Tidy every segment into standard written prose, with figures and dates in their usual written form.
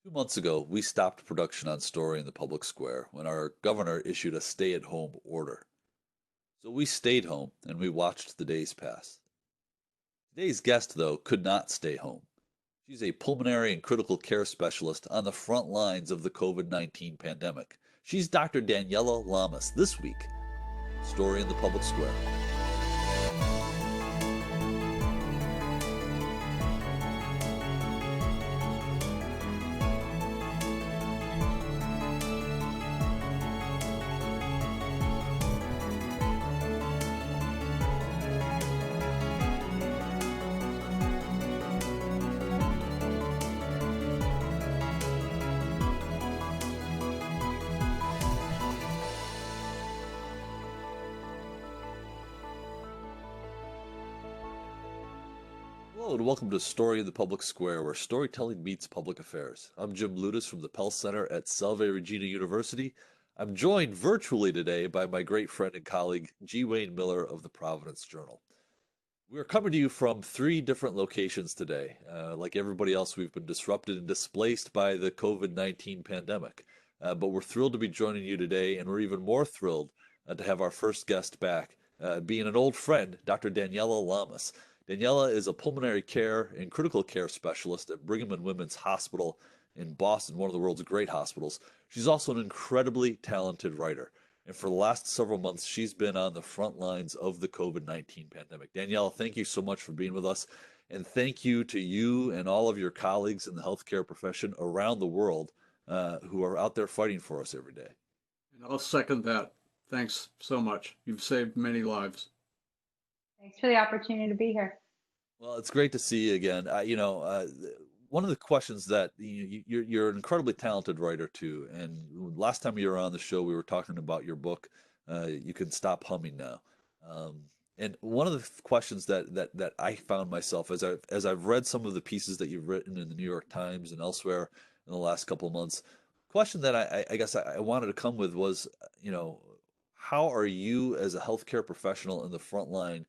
2 months ago, we stopped production on Story in the public square when our governor issued a stay-at-home order. So we stayed home and we watched the days pass. Today's guest, though, could not stay home. She's a pulmonary and critical care specialist on the front lines of the COVID-19 pandemic. She's Dr. Daniela Lamas this week. Story in the public square. Hello and welcome to Story in the Public Square, where storytelling meets public affairs. I'm Jim Ludis from the Pell Center at Salve Regina University. I'm joined virtually today by my great friend and colleague, G. Wayne Miller of the Providence Journal. We're coming to you from three different locations today. Like everybody else, we've been disrupted and displaced by the COVID-19 pandemic. But we're thrilled to be joining you today, and we're even more thrilled to have our first guest back, being an old friend, Dr. Daniela Lamas. Daniela is a pulmonary care and critical care specialist at Brigham and Women's Hospital in Boston, one of the world's great hospitals. She's also an incredibly talented writer. And for the last several months, she's been on the front lines of the COVID-19 pandemic. Daniela, thank you so much for being with us. And thank you to you and all of your colleagues in the healthcare profession around the world who are out there fighting for us every day. And I'll second that. Thanks so much. You've saved many lives. Thanks for the opportunity to be here. Well, it's great to see you again. One of the questions that you're an incredibly talented writer too, and last time you were on the show, we were talking about your book. You can stop humming now. And one of the questions that I found myself as I've read some of the pieces that you've written in the New York Times and elsewhere in the last couple of months, question that I guess I wanted to come with was, how are you as a healthcare professional in the front line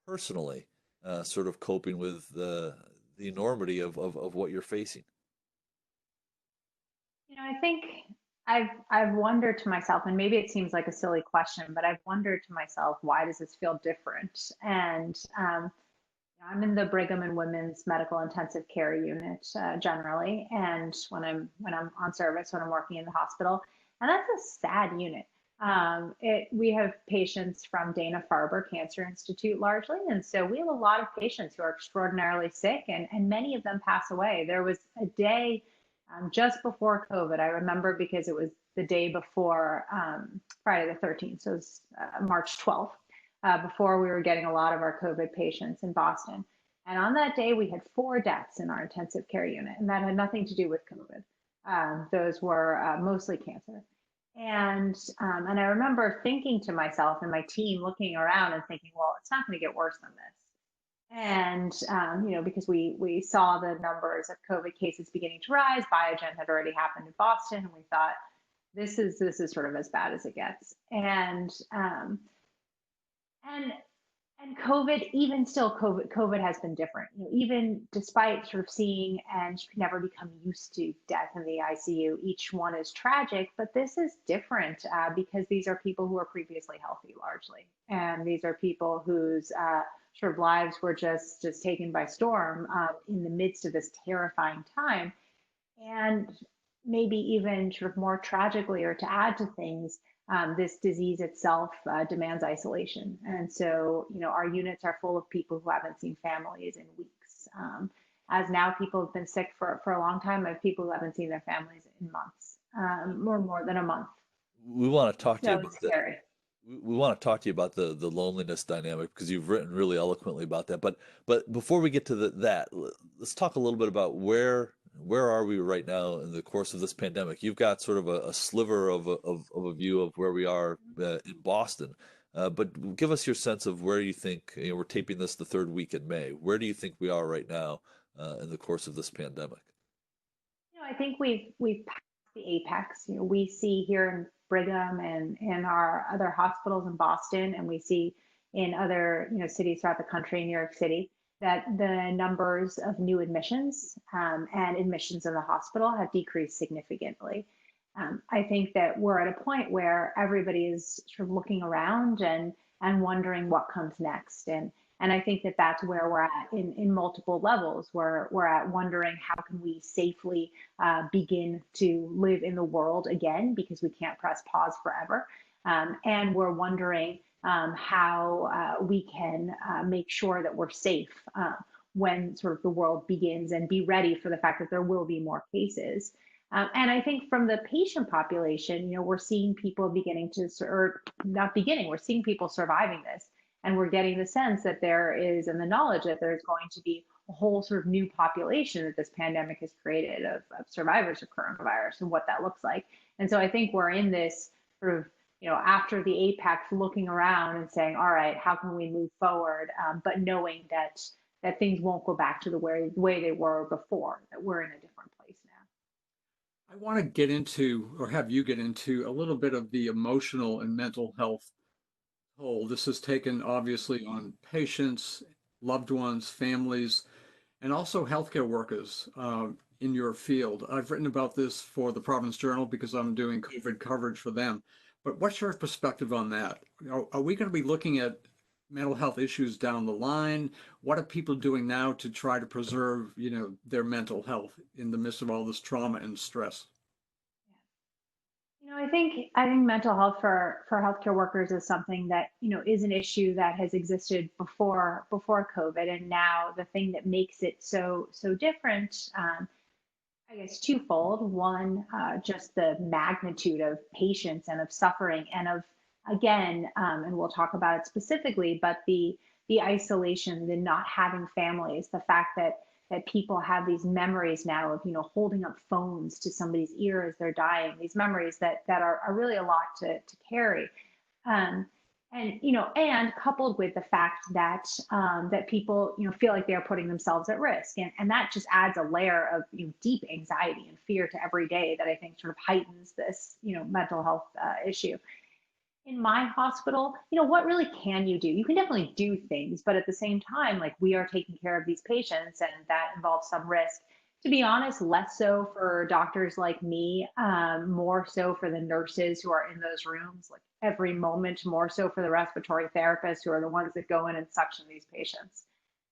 personally? Sort of coping with the enormity of what you're facing. I think I've wondered to myself, and maybe it seems like a silly question, but I've wondered to myself, why does this feel different? And I'm in the Brigham and Women's Medical Intensive Care Unit generally, and when I'm on service, when I'm working in the hospital, and that's a sad unit. We have patients from Dana-Farber Cancer Institute largely, and so we have a lot of patients who are extraordinarily sick, and many of them pass away. There was a day just before COVID, I remember because it was the day before Friday the 13th, so it was March 12th, before we were getting a lot of our COVID patients in Boston. And on that day, we had 4 deaths in our intensive care unit, and that had nothing to do with COVID. Those were mostly cancer. And I remember thinking to myself and my team looking around and thinking, well, it's not going to get worse than this. And because we saw the numbers of COVID cases beginning to rise, Biogen had already happened in Boston, and we thought this is sort of as bad as it gets. And COVID, even still, COVID has been different. Even despite sort of seeing, and you can never become used to death in the ICU. Each one is tragic, but this is different because these are people who are previously healthy, largely, and these are people whose sort of lives were just taken by storm in the midst of this terrifying time. And maybe even sort of more tragically, or to add to things, this disease itself demands isolation. And so, our units are full of people who haven't seen families in weeks. As now people have been sick for a long time, I have people who haven't seen their families in months, or more than a month. We want to talk to you So about it's that. scary. We want to talk to you about the loneliness dynamic because you've written really eloquently about that. But before we get to let's talk a little bit about where are we right now in the course of this pandemic. You've got sort of a sliver of a view of where we are in Boston, but give us your sense of where you think, we're taping this the third week in May. Where do you think we are right now in the course of this pandemic? I think we've passed the apex. We see here in Brigham and in our other hospitals in Boston, and we see in other cities throughout the country, New York City. that the numbers of new admissions and admissions in the hospital have decreased significantly. I think that we're at a point where everybody is sort of looking around and wondering what comes next. And I think that that's where we're at in multiple levels. We're at wondering how can we safely begin to live in the world again, because we can't press pause forever. And we're wondering how we can make sure that we're safe when sort of the world begins, and be ready for the fact that there will be more cases. And I think from the patient population, we're seeing people beginning to, or not beginning, we're seeing people surviving this. And we're getting the sense that there is, and the knowledge that there's going to be a whole sort of new population that this pandemic has created of survivors of coronavirus and what that looks like. And so I think we're in this sort of, after the apex, looking around and saying, all right, how can we move forward? But knowing that things won't go back to the way they were before, that we're in a different place now. I want to get into, or have you get into, a little bit of the emotional and mental health toll this has taken, obviously, on patients, loved ones, families, and also healthcare workers in your field. I've written about this for the Providence Journal because I'm doing COVID coverage for them. But what's your perspective on that? Are we going to be looking at mental health issues down the line? What are people doing now to try to preserve, their mental health in the midst of all this trauma and stress? I think mental health for healthcare workers is something that is an issue that has existed before COVID, and now the thing that makes it so different, I guess twofold. One, just the magnitude of patients and of suffering, and of, again, and we'll talk about it specifically, but the isolation, the not having families, the fact that people have these memories now of holding up phones to somebody's ear as they're dying. These memories that are really a lot to carry. Um, and coupled with the fact that that people feel like they are putting themselves at risk, and that just adds a layer of deep anxiety and fear to every day that I think sort of heightens this mental health issue. In my hospital, what really can you do? You can definitely do things, but at the same time, like, we are taking care of these patients, and that involves some risk. To be honest, less so for doctors like me, more so for the nurses who are in those rooms, like every moment, more so for the respiratory therapists who are the ones that go in and suction these patients.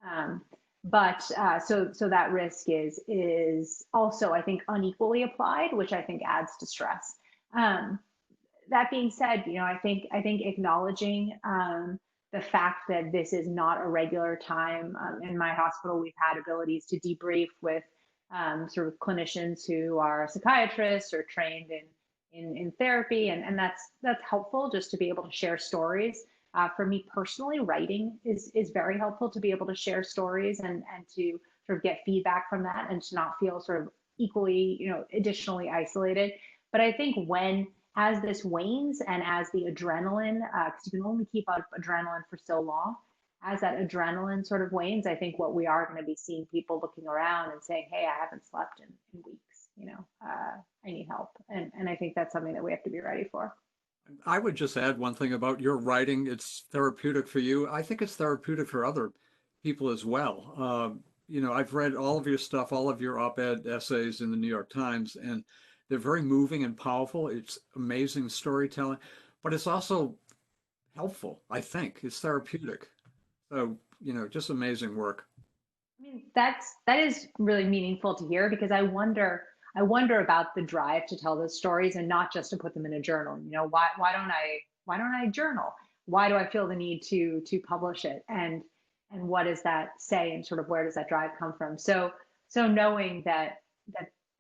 Um, but so that risk is also, I think, unequally applied, which I think adds to stress. Um, that being said, I think acknowledging the fact that this is not a regular time in my hospital. We've had abilities to debrief with sort of clinicians who are psychiatrists or trained in therapy, and that's helpful, just to be able to share stories. For me personally, writing is very helpful, to be able to share stories and to sort of get feedback from that, and to not feel sort of equally, additionally isolated. But I think when, as this wanes, and as the adrenaline, because you can only keep up adrenaline for so long, as that adrenaline sort of wanes, I think what we are going to be seeing, people looking around and saying, hey, I haven't slept in weeks, I need help. And I think that's something that we have to be ready for. I would just add one thing about your writing. It's therapeutic for you. I think it's therapeutic for other people as well. I've read all of your stuff, all of your op-ed essays in the New York Times, and they're very moving and powerful. It's amazing storytelling, but it's also helpful, I think. It's therapeutic. So, just amazing work. I mean, that is really meaningful to hear, because I wonder about the drive to tell those stories, and not just to put them in a journal. Why don't I journal? Why do I feel the need to publish it? And what does that say, and sort of where does that drive come from? So knowing that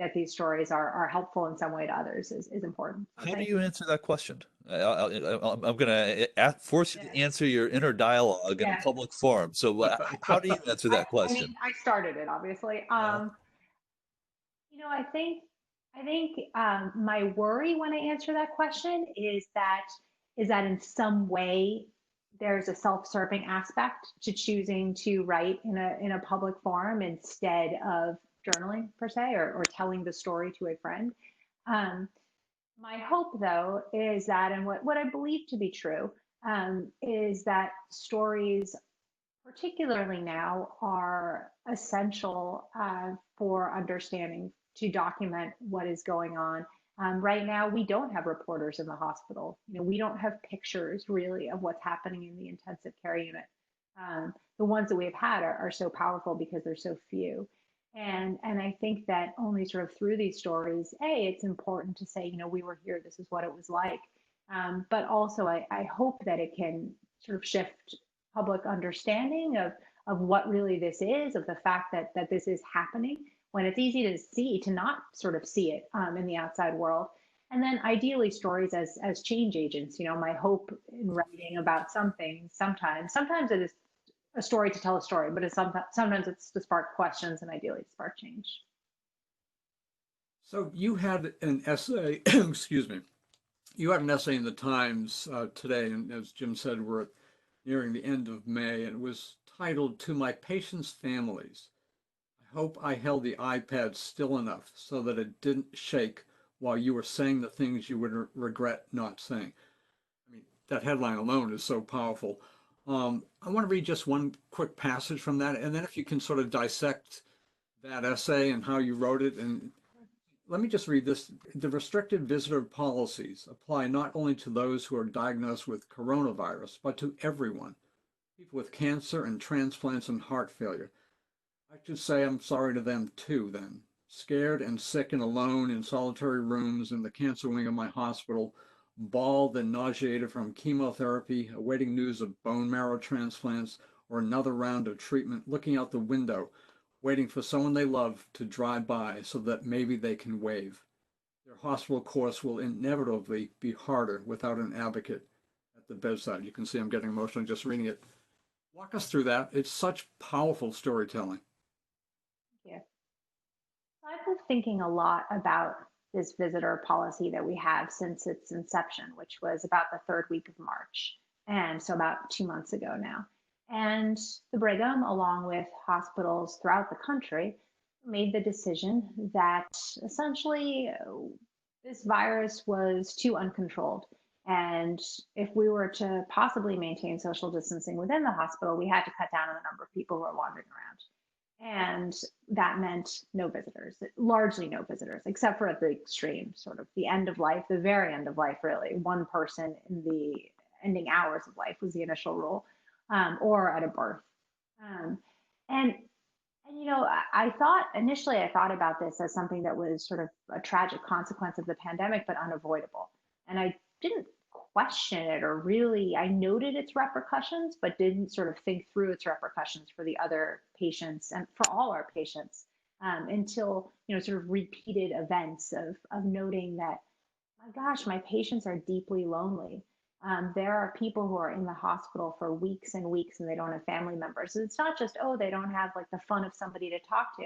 that these stories are helpful in some way to others is important. So How do thank you you. answer that question? I'm going to force you to Yeah. answer your inner dialogue in a Yeah. public forum. So, how do you answer I, that I mean, question? I started it, obviously. Yeah. I think my worry when I answer that question is that in some way there's a self-serving aspect to choosing to write in a public forum instead of journaling per se, or telling the story to a friend. Um, my hope, though, is that, and what I believe to be true, is that stories particularly now, are essential for understanding, to document what is going on. Right now, we don't have reporters in the hospital. We don't have pictures really of what's happening in the intensive care unit. The ones that we've had are so powerful because they're so few. And I think that only sort of through these stories, it's important to say, we were here, this is what it was like. But also, I hope that it can sort of shift public understanding of what really this is, of the fact that this is happening when it's easy to see, to not sort of see it in the outside world. And then ideally stories as change agents. My hope in writing about something, sometimes it is a story to tell a story, but sometimes it's to spark questions and ideally to spark change. So you had an essay, excuse me, you had an essay in the Times today, and as Jim said, we're nearing the end of May, and it was titled "To My Patients' Families. I hope I held the iPad still enough so that it didn't shake while you were saying the things you would regret not saying." I mean, that headline alone is so powerful. I want to read just one quick passage from that, and then if you can sort of dissect that essay and how you wrote it. And let me just read this. The restricted visitor policies apply not only to those who are diagnosed with coronavirus, but to everyone, people with cancer and transplants and heart failure. I should say I'm sorry to them too, then. Scared and sick and alone in solitary rooms in the cancer wing of my hospital, bald and nauseated from chemotherapy, awaiting news of bone marrow transplants or another round of treatment, looking out the window, waiting for someone they love to drive by so that maybe they can wave. Their hospital course will inevitably be harder without an advocate at the bedside. You can see I'm getting emotional just reading it. Walk us through that. It's such powerful storytelling. Yeah. I've been thinking a lot about this visitor policy that we have since its inception, which was about the third week of March. And so about 2 months ago now. And the Brigham, along with hospitals throughout the country, made the decision that essentially this virus was too uncontrolled. And if we were to possibly maintain social distancing within the hospital, we had to cut down on the number of people who are wandering around. And that meant no visitors, largely no visitors, except for at the extreme, sort of the end of life, the very end of life, really. One person in the ending hours of life was the initial rule, or at a birth. Um, and I thought initially, I thought about this as something that was sort of a tragic consequence of the pandemic, but unavoidable. And I didn't question it, or really, I noted its repercussions, but didn't sort of think through its repercussions for the other patients and for all our patients, until, sort of repeated events of noting that, my gosh, my patients are deeply lonely. There are people who are in the hospital for weeks and weeks and they don't have family members. And it's not just, oh, they don't have like the fun of somebody to talk to.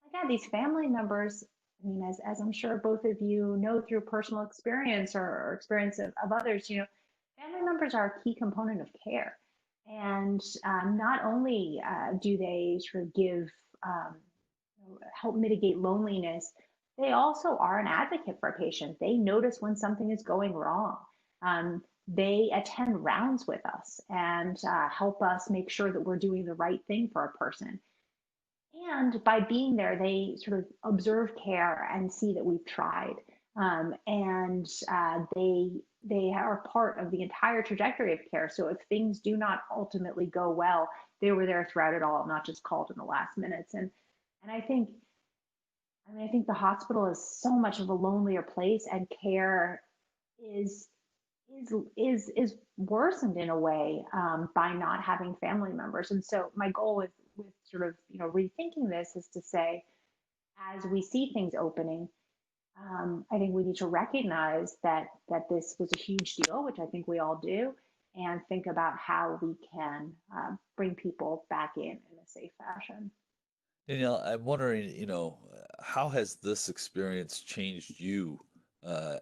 Again, these family members, I mean, as I'm sure both of you know through personal experience or experience of others, family members are a key component of care. And not only do they sort of give, um, help mitigate loneliness, they also are an advocate for a patient. They notice when something is going wrong. They attend rounds with us and help us make sure that we're doing the right thing for a person. And by being there, they sort of observe care and see that we've tried. And they are part of the entire trajectory of care. So if things do not ultimately go well, they were there throughout it all, not just called in the last minutes. And I think the hospital is so much of a lonelier place, and care is is worsened in a way, by not having family members. And so my goal with sort of rethinking this is to say, as we see things opening, I think we need to recognize that this was a huge deal, which I think we all do, and think about how we can bring people back in a safe fashion. Danielle, I'm wondering, how has this experience changed you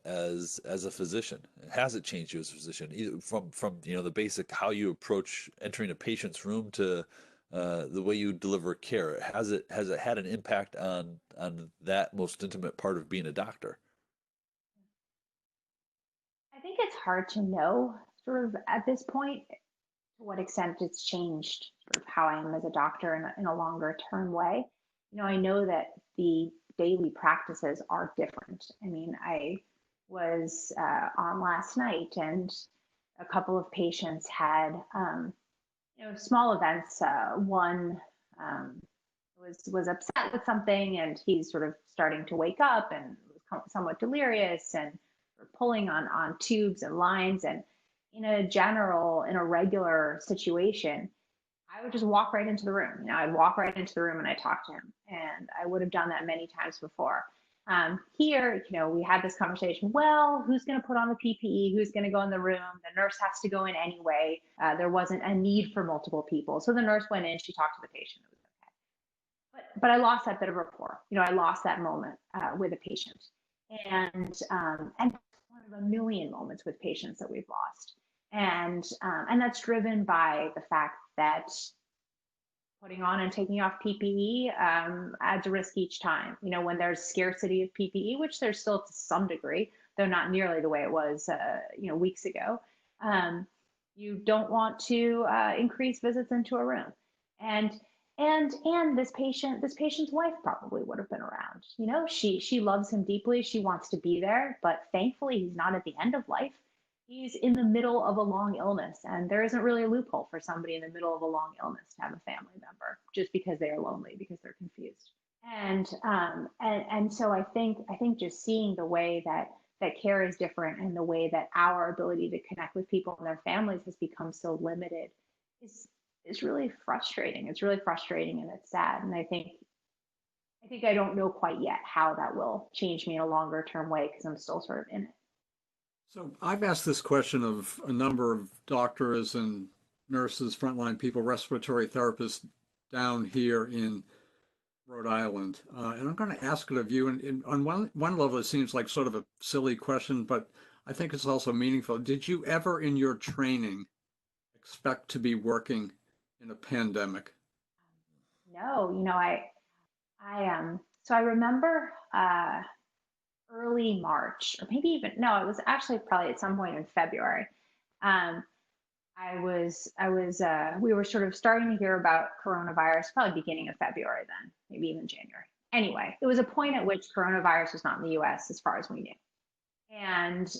as a physician? Has it changed you as a physician, either from the basic how you approach entering a patient's room to the way you deliver care? Has it had an impact on that most intimate part of being a doctor? I think it's hard to know sort of at this point what extent it's changed sort of how I am as a doctor in a longer term way. I know that the daily practices are different. I mean, I was on last night, and a couple of patients had, small events. One was upset with something, and he's sort of starting to wake up and was somewhat delirious and pulling on tubes and lines. And in a regular situation, I would just walk right into the room. I'd walk right into the room and I talk to him, and I would have done that many times before. Here, we had this conversation. Well, who's going to put on the PPE? Who's going to go in the room? The nurse has to go in anyway. There wasn't a need for multiple people, so the nurse went in. She talked to the patient. It was okay. But I lost that bit of rapport. I lost that moment with a patient, and one of a million moments with patients that we've lost. And that's driven by the fact that putting on and taking off PPE adds a risk each time. When there's scarcity of PPE, which there's still to some degree, though not nearly the way it was, weeks ago, you don't want to increase visits into a room. And this patient's wife probably would have been around. She loves him deeply. She wants to be there, but thankfully he's not at the end of life. He's in the middle of a long illness, and there isn't really a loophole for somebody in the middle of a long illness to have a family member just because they are lonely, because they're confused. And so I think just seeing the way that care is different, and the way that our ability to connect with people and their families has become so limited is really frustrating. It's really frustrating, and it's sad. And I think I don't know quite yet how that will change me in a longer term way, because I'm still sort of in it. So I've asked this question of a number of doctors and nurses, frontline people, respiratory therapists down here in Rhode Island. And I'm going to ask it of you. And on one level, it seems like sort of a silly question, but I think it's also meaningful. Did you ever in your training expect to be working in a pandemic? No, so I remember early March, or maybe even, no, it was actually probably at some point in February. Um, we were sort of starting to hear about coronavirus, probably beginning of February then, maybe even January. Anyway, it was a point at which coronavirus was not in the US as far as we knew. And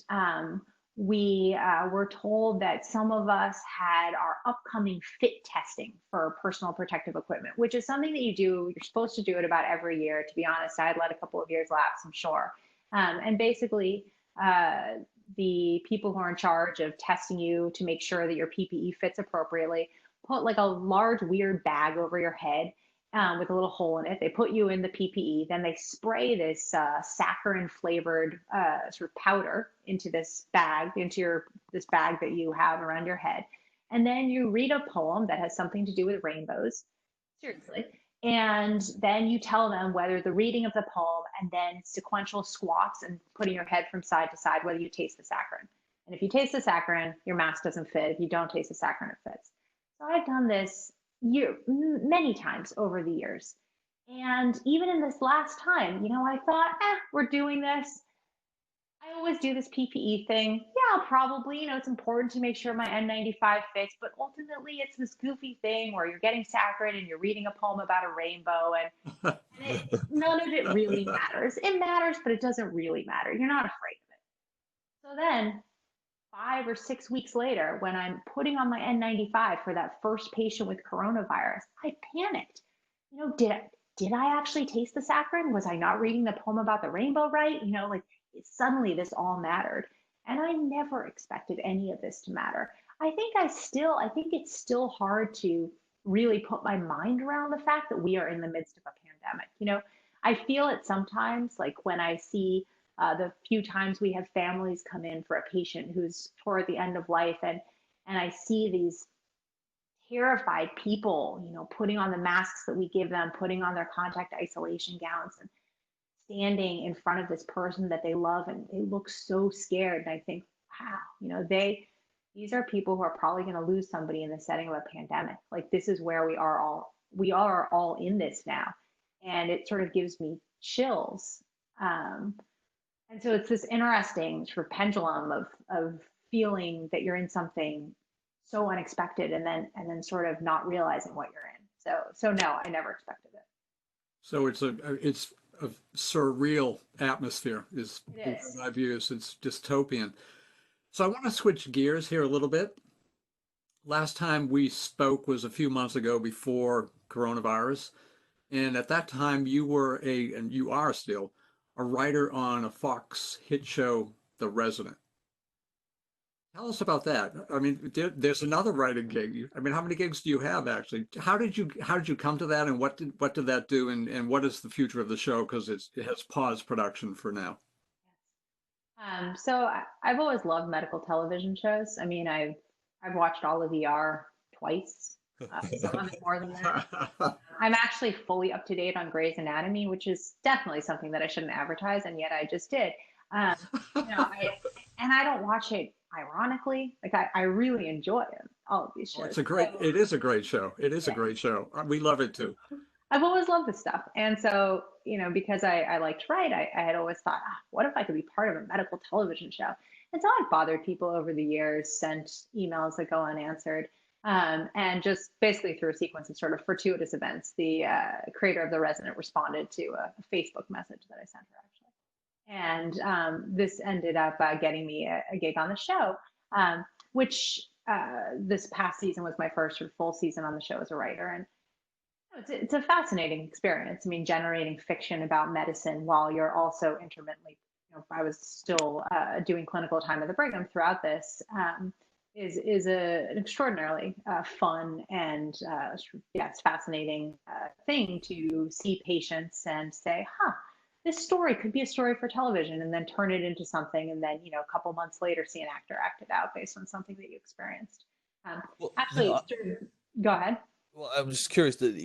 we were told that some of us had our upcoming fit testing for personal protective equipment, which is something that you do. You're supposed to do it about every year. To be honest, I had let a couple of years lapse, I'm sure. And basically, the people who are in charge of testing you to make sure that your PPE fits appropriately put like a large weird bag over your head with a little hole in it. They put you in the PPE, then they spray this saccharin flavored sort of powder into this bag, this bag that you have around your head. And then you read a poem that has something to do with rainbows. Seriously. And then you tell them whether the reading of the poem and then sequential squats and putting your head from side to side, whether you taste the saccharin. And if you taste the saccharin, your mask doesn't fit. If you don't taste the saccharin, it fits. So I've done this many times over the years. And even in this last time, I thought, we're doing this. I always do this PPE thing. Yeah, probably, it's important to make sure my N95 fits, but ultimately it's this goofy thing where you're getting saccharin and you're reading a poem about a rainbow, and none of it really matters. It matters, but it doesn't really matter. You're not afraid of it. So then 5 or 6 weeks later, when I'm putting on my N95 for that first patient with coronavirus, I panicked. Did I actually taste the saccharin? Was I not reading the poem about the rainbow right? Suddenly this all mattered. And I never expected any of this to matter. I think it's still hard to really put my mind around the fact that we are in the midst of a pandemic. I feel it sometimes, like when I see the few times we have families come in for a patient who's toward the end of life, and I see these terrified people, putting on the masks that we give them, putting on their contact isolation gowns, and standing in front of this person that they love, and they look so scared. And I think, wow, these are people who are probably going to lose somebody in the setting of a pandemic. Like, this is where we are all in this now. And it sort of gives me chills. And so it's this interesting sort of pendulum of feeling that you're in something so unexpected, and then sort of not realizing what you're in. So no, I never expected it. So it's a surreal atmosphere is It the word is. I've used. It's dystopian. So I want to switch gears here a little bit. Last time we spoke was a few months ago before coronavirus. And at that time, and you are still, a writer on a Fox hit show, The Resident. Tell us about that. I mean, there's another writing gig. I mean, how many gigs do you have actually? How did you come to that, and what did that do, and what is the future of the show? Because it has paused production for now. So I've always loved medical television shows. I mean, I've watched all of ER twice, sometimes more than that. I'm actually fully up to date on Grey's Anatomy, which is definitely something that I shouldn't advertise, and yet I just did. Um, and I don't watch it ironically. Like I really enjoy all of these Oh, shows. it is a great show. It is a great show. We love it too. I've always loved this stuff. And so, because I like to write, I had always thought, what if I could be part of a medical television show? And so I've bothered people over the years, sent emails that go unanswered. And just basically through a sequence of sort of fortuitous events, the creator of The Resident responded to a Facebook message that I sent her, actually. And this ended up getting me a gig on the show, which this past season was my first sort of full season on the show as a writer. And it's a fascinating experience. I mean, generating fiction about medicine while you're also intermittently, I was still doing clinical time at the Brigham throughout this, is an extraordinarily fun and it's fascinating thing to see patients and say, this story could be a story for television, and then turn it into something, and then a couple months later see an actor act it out based on something that you experienced. Well, Actually, go ahead. well, I'm just curious that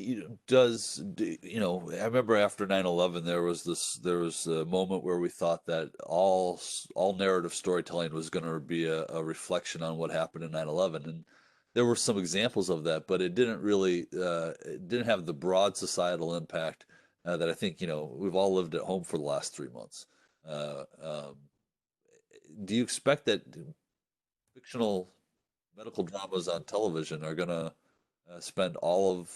I remember after 9/11 there was a moment where we thought that all narrative storytelling was going to be a reflection on what happened in 9/11, and there were some examples of that, but it didn't have the broad societal impact that I think we've all lived at home for the last 3 months. Uh, um, do you expect that fictional medical dramas on television are going to spend all of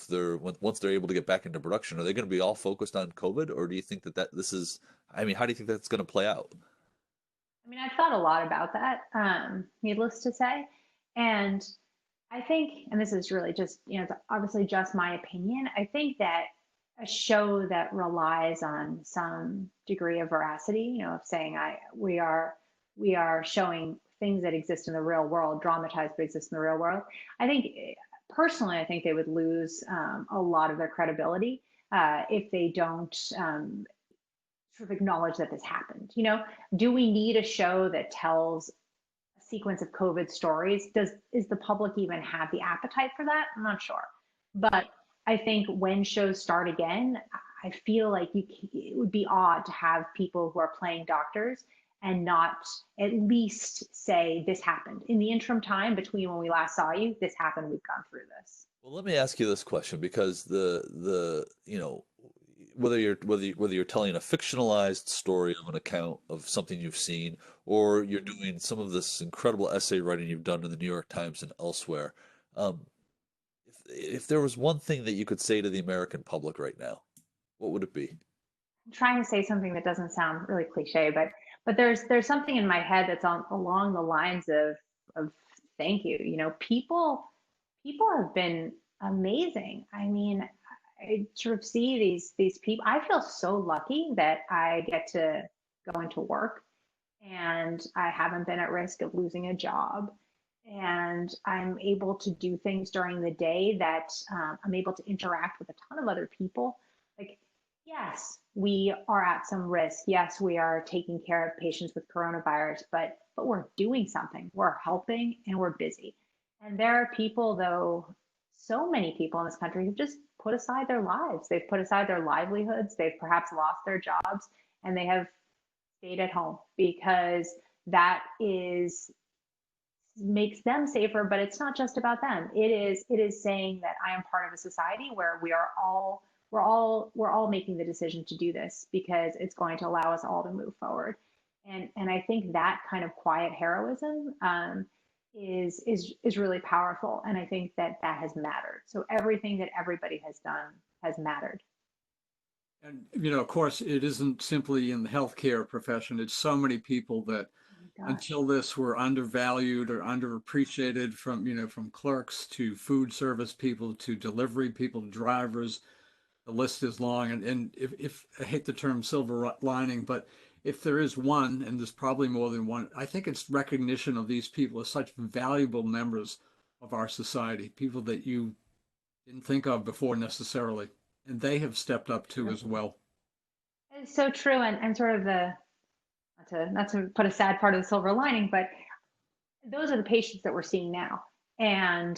once they're able to get back into production, are they going to be all focused on COVID, or do you think that this is, I mean, how do you think that's going to play out? I mean, I've thought a lot about that, needless to say. And I think, and this is really just, it's obviously just my opinion, I think that a show that relies on some degree of veracity, of saying we are showing things that exist in the real world, dramatized but exist in the real world. I think personally, I think they would lose a lot of their credibility if they don't sort of acknowledge that this happened. Do we need a show that tells a sequence of COVID stories? Is the public even have the appetite for that? I'm not sure, but I think when shows start again, I feel like it would be odd to have people who are playing doctors and not at least say this happened in the interim time between when we last saw you. This happened. We've gone through this. Well, let me ask you this question, because the whether you're telling a fictionalized story of an account of something you've seen, or you're doing some of this incredible essay writing you've done in the New York Times and elsewhere, um, if there was one thing that you could say to the American public right now, what would it be? I'm trying to say something that doesn't sound really cliche, but there's something in my head that's along the lines of thank you. People have been amazing. I mean, I sort of see these people. I feel so lucky that I get to go into work and I haven't been at risk of losing a job. And I'm able to do things during the day that I'm able to interact with a ton of other people. Like, yes, we are at some risk. Yes, we are taking care of patients with coronavirus, but we're doing something. We're helping and we're busy. And there are people, though, so many people in this country who've just put aside their lives. They've put aside their livelihoods. They've perhaps lost their jobs, and they have stayed at home because that is makes them safer. But it's not just about them. It is saying that I am part of a society where we're all making the decision to do this because it's going to allow us all to move forward. And I think that kind of quiet heroism is really powerful. And I think that that has mattered. So everything that everybody has done has mattered. And, of course, it isn't simply in the healthcare profession. It's so many people that Oh my gosh. until this were undervalued or underappreciated, from clerks to food service people to delivery people, drivers. The list is long. And if I hate the term silver lining, but if there is one, and there's probably more than one, I think it's recognition of these people as such valuable members of our society, people that you didn't think of before necessarily. And they have stepped up too True. as well. It's so true. And sort of the, not to put a sad part of the silver lining, but those are the patients that we're seeing now. And,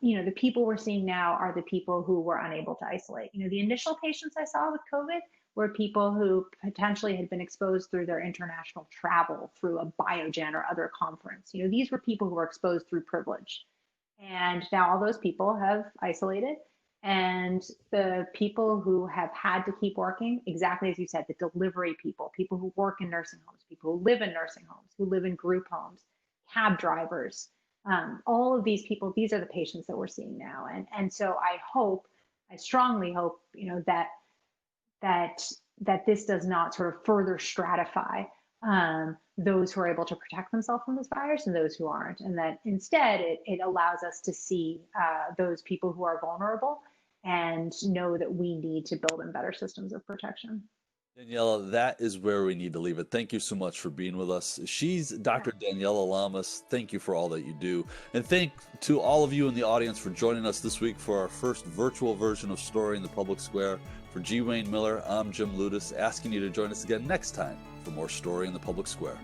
the people we're seeing now are the people who were unable to isolate. The initial patients I saw with COVID were people who potentially had been exposed through their international travel, through a Biogen or other conference. These were people who were exposed through privilege. And now all those people have isolated. And the people who have had to keep working, exactly as you said, the delivery people, people who work in nursing homes, people who live in nursing homes, who live in group homes, cab drivers, all of these people, these are the patients that we're seeing now. And so I strongly hope, that that this does not sort of further stratify those who are able to protect themselves from this virus and those who aren't, and that instead it allows us to see those people who are vulnerable and know that we need to build in better systems of protection. Daniela, that is where we need to leave it. Thank you so much for being with us. She's Dr. Daniela Lamas. Thank you for all that you do. And thank to all of you in the audience for joining us this week for our first virtual version of Story in the Public Square. For G. Wayne Miller, I'm Jim Ludis, asking you to join us again next time for more Story in the Public Square.